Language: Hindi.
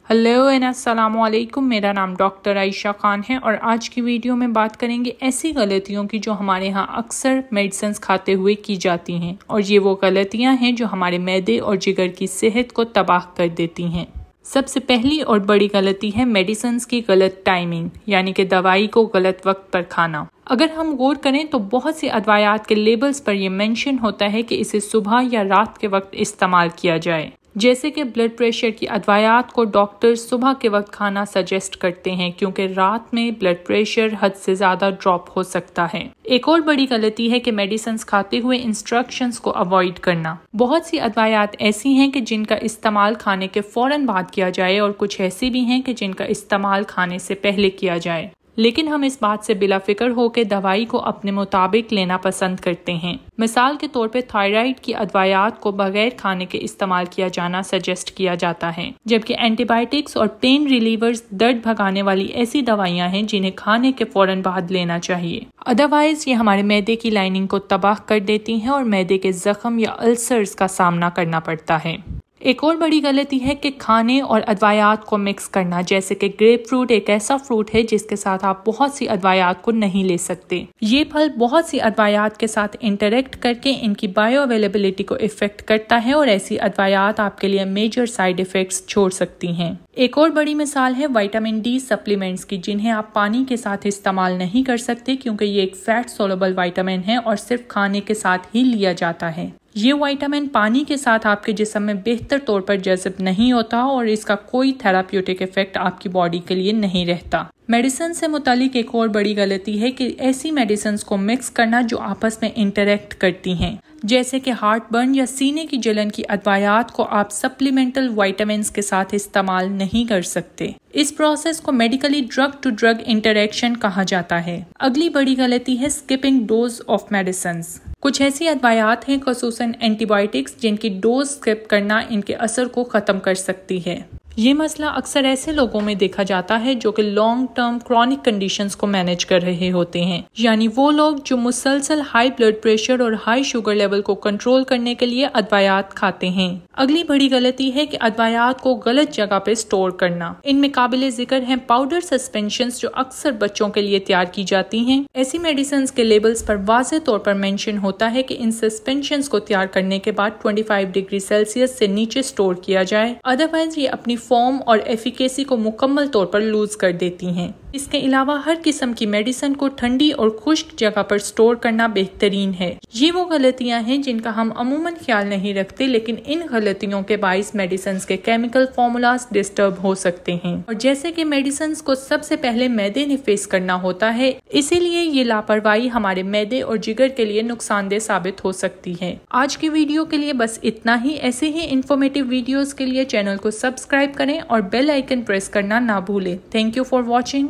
हेलो एंड अस्सलाम वालेकुम। मेरा नाम डॉक्टर आयशा खान है और आज की वीडियो में बात करेंगे ऐसी गलतियों की जो हमारे यहाँ अक्सर मेडिसिन खाते हुए की जाती हैं और ये वो गलतियाँ हैं जो हमारे मैदे और जिगर की सेहत को तबाह कर देती हैं। सबसे पहली और बड़ी गलती है मेडिसिन की गलत टाइमिंग, यानी कि दवाई को गलत वक्त पर खाना। अगर हम गौर करें तो बहुत सी अदवायात के लेबल्स पर यह मेंशन होता है कि इसे सुबह या रात के वक्त इस्तेमाल किया जाए। जैसे कि ब्लड प्रेशर की अदवायात को डॉक्टर सुबह के वक्त खाना सजेस्ट करते हैं क्योंकि रात में ब्लड प्रेशर हद से ज़्यादा ड्रॉप हो सकता है। एक और बड़ी गलती है कि मेडिसिन खाते हुए इंस्ट्रक्शंस को अवॉइड करना। बहुत सी अदवायात ऐसी हैं कि जिनका इस्तेमाल खाने के फौरन बाद किया जाए और कुछ ऐसी भी हैं कि जिनका इस्तेमाल खाने से पहले किया जाए, लेकिन हम इस बात से बिला फिक्र होकर दवाई को अपने मुताबिक लेना पसंद करते हैं। मिसाल के तौर पे थायराइड की अदवायात को बगैर खाने के इस्तेमाल किया जाना सजेस्ट किया जाता है, जबकि एंटीबायोटिक्स और पेन रिलीवर्स दर्द भगाने वाली ऐसी दवाइयां हैं जिन्हें खाने के फौरन बाद लेना चाहिए। अदरवाइज ये हमारे मैदे की लाइनिंग को तबाह कर देती हैं और मैदे के जख्म या अल्सर्स का सामना करना पड़ता है। एक और बड़ी गलती है कि खाने और अदवायात को मिक्स करना, जैसे कि ग्रेप फ्रूट एक ऐसा फ्रूट है जिसके साथ आप बहुत सी अदवायात को नहीं ले सकते। ये फल बहुत सी अदवायात के साथ इंटरेक्ट करके इनकी बायो अवेलेबिलिटी को इफेक्ट करता है और ऐसी अदवायात आपके लिए मेजर साइड इफेक्ट्स छोड़ सकती हैं। एक और बड़ी मिसाल है विटामिन डी सप्लीमेंट्स की, जिन्हें आप पानी के साथ इस्तेमाल नहीं कर सकते क्योंकि ये एक फैट सोलबल विटामिन है और सिर्फ खाने के साथ ही लिया जाता है। ये विटामिन पानी के साथ आपके जिस्म में बेहतर तौर पर जज़ब नहीं होता और इसका कोई थेराप्यूटिक इफेक्ट आपकी बॉडी के लिए नहीं रहता। मेडिसिन से मुतालिक एक और बड़ी गलती है कि ऐसी मेडिसिन को मिक्स करना जो आपस में इंटरेक्ट करती हैं, जैसे कि हार्ट बर्न या सीने की जलन की अदवायात को आप सप्लीमेंटल विटामिन्स के साथ इस्तेमाल नहीं कर सकते। इस प्रोसेस को medically drug to drug interaction कहा जाता है। अगली बड़ी गलती है स्किपिंग डोज ऑफ मेडिसिन। कुछ ऐसी अदवायात हैं, खुसूसन एंटीबायोटिक्स, जिनकी डोज स्किप करना इनके असर को खत्म कर सकती है। ये मसला अक्सर ऐसे लोगों में देखा जाता है जो कि लॉन्ग टर्म क्रॉनिक कंडीशंस को मैनेज कर रहे होते हैं, यानी वो लोग जो मुसलसल हाई ब्लड प्रेशर और हाई शुगर लेवल को कंट्रोल करने के लिए अदवायात खाते हैं। अगली बड़ी गलती है कि अदवायात को गलत जगह पे स्टोर करना। इनमें काबिले जिक्र हैं पाउडर सस्पेंशंस जो अक्सर बच्चों के लिए तैयार की जाती हैं। ऐसी मेडिसिन के लेबल्स पर वाज़ेह तौर पर मेंशन होता है कि इन सस्पेंशंस को तैयार करने के बाद 25 डिग्री सेल्सियस से नीचे स्टोर किया जाए, अदरवाइज ये अपनी फॉर्म और एफिकेसी को मुकम्मल तौर पर लूज कर देती हैं। इसके अलावा हर किस्म की मेडिसिन को ठंडी और खुश्क जगह पर स्टोर करना बेहतरीन है। ये वो गलतियां हैं जिनका हम अमूमन ख्याल नहीं रखते, लेकिन इन गलतियों के बाइस मेडिसिन के केमिकल फॉर्मूलाज डिस्टर्ब हो सकते हैं और जैसे कि मेडिसिन को सबसे पहले मैदे ने फेस करना होता है, इसीलिए ये लापरवाही हमारे मैदे और जिगर के लिए नुकसानदेह साबित हो सकती है। आज की वीडियो के लिए बस इतना ही। ऐसे ही इंफॉर्मेटिव वीडियोस के लिए चैनल को सब्सक्राइब करें और बेल आइकन प्रेस करना ना भूलें। Thank you for watching.